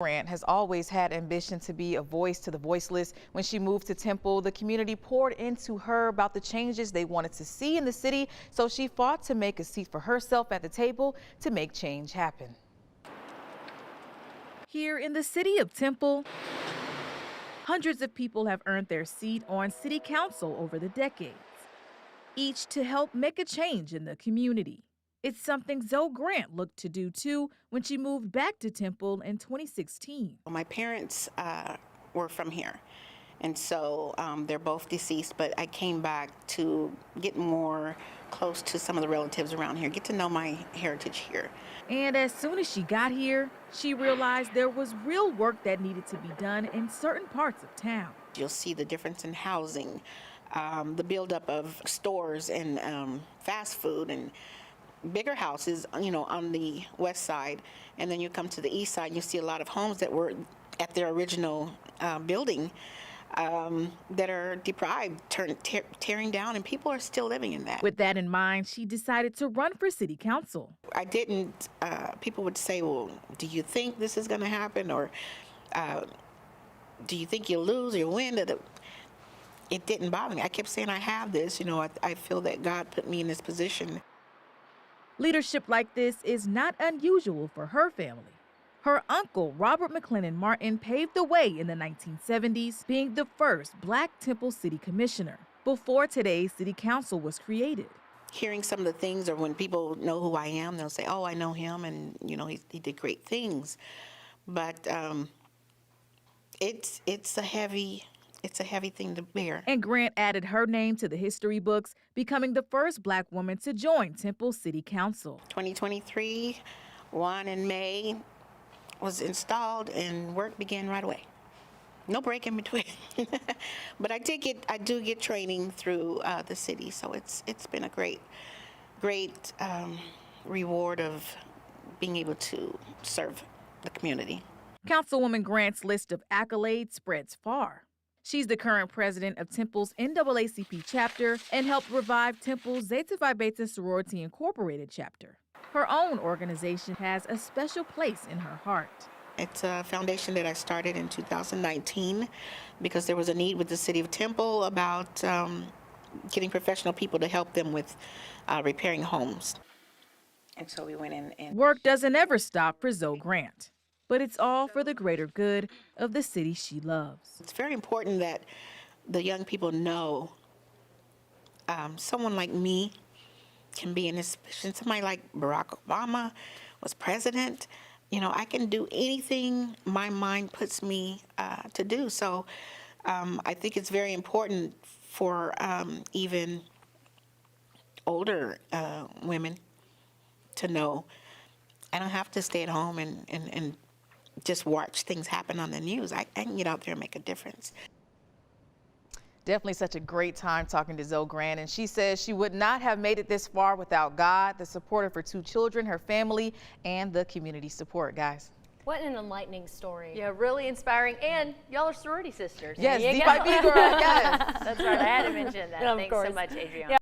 Grant has always had ambition to be a voice to the voiceless. When she moved to Temple, the community poured into her about the changes they wanted to see in the city, so she fought to make a seat for herself at the table to make change happen. Here in the city of Temple, hundreds of people have earned their seat on city council over the decades, each to help make a change in the community. It's something Zoe Grant looked to do too when she moved back to Temple in 2016. My parents were from here, and so they're both deceased, but I came back to get more close to some of the relatives around here, get to know my heritage here. And as soon as she got here, she realized there was real work that needed to be done in certain parts of town. You'll see the difference in housing, the buildup of stores and fast food and bigger houses, on the west side, and then you come to the east side and you see a lot of homes that were at their original building that are deprived, tearing down, and people are still living in that. With that in mind, she decided to run for city council. I didn't, people would say, well, do you think this is going to happen, or do you think you'll lose or you'll win? It didn't bother me. I kept saying, I have this, I feel that God put me in this position. Leadership like this is not unusual for her family. Her uncle, Robert McLennan Martin, paved the way in the 1970s, being the first Black Temple City Commissioner before today's city council was created. Hearing some of the things, or when people know who I am, they'll say, oh, I know him, and he did great things. But it's a heavy thing to bear. And Grant added her name to the history books, becoming the first Black woman to join Temple City Council. 2023, one in May, was installed and work began right away. No break in between. But I do get training through the city, so it's been a great reward of being able to serve the community. Councilwoman Grant's list of accolades spreads far. She's the current president of Temple's NAACP chapter and helped revive Temple's Zeta Phi Beta Sorority Incorporated chapter. Her own organization has a special place in her heart. It's a foundation that I started in 2019 because there was a need with the city of Temple about getting professional people to help them with repairing homes. And so we went in and... Work doesn't ever stop for Zoe Grant, but it's all for the greater good of the city she loves. It's very important that the young people know someone like me can be in this position. Somebody like Barack Obama was president. I can do anything my mind puts me to do. So I think it's very important for even older women to know I don't have to stay at home and just watch things happen on the news. I can get out there and make a difference. Definitely such a great time talking to Zoe Grant, and she says she would not have made it this far without God, the support of her 2 children, her family, and the community support, guys. What an enlightening story. Yeah, really inspiring, and y'all are sorority sisters. Yes, Z by B girl, yes. That's right, I had to mention that. Thanks so much, Adriana.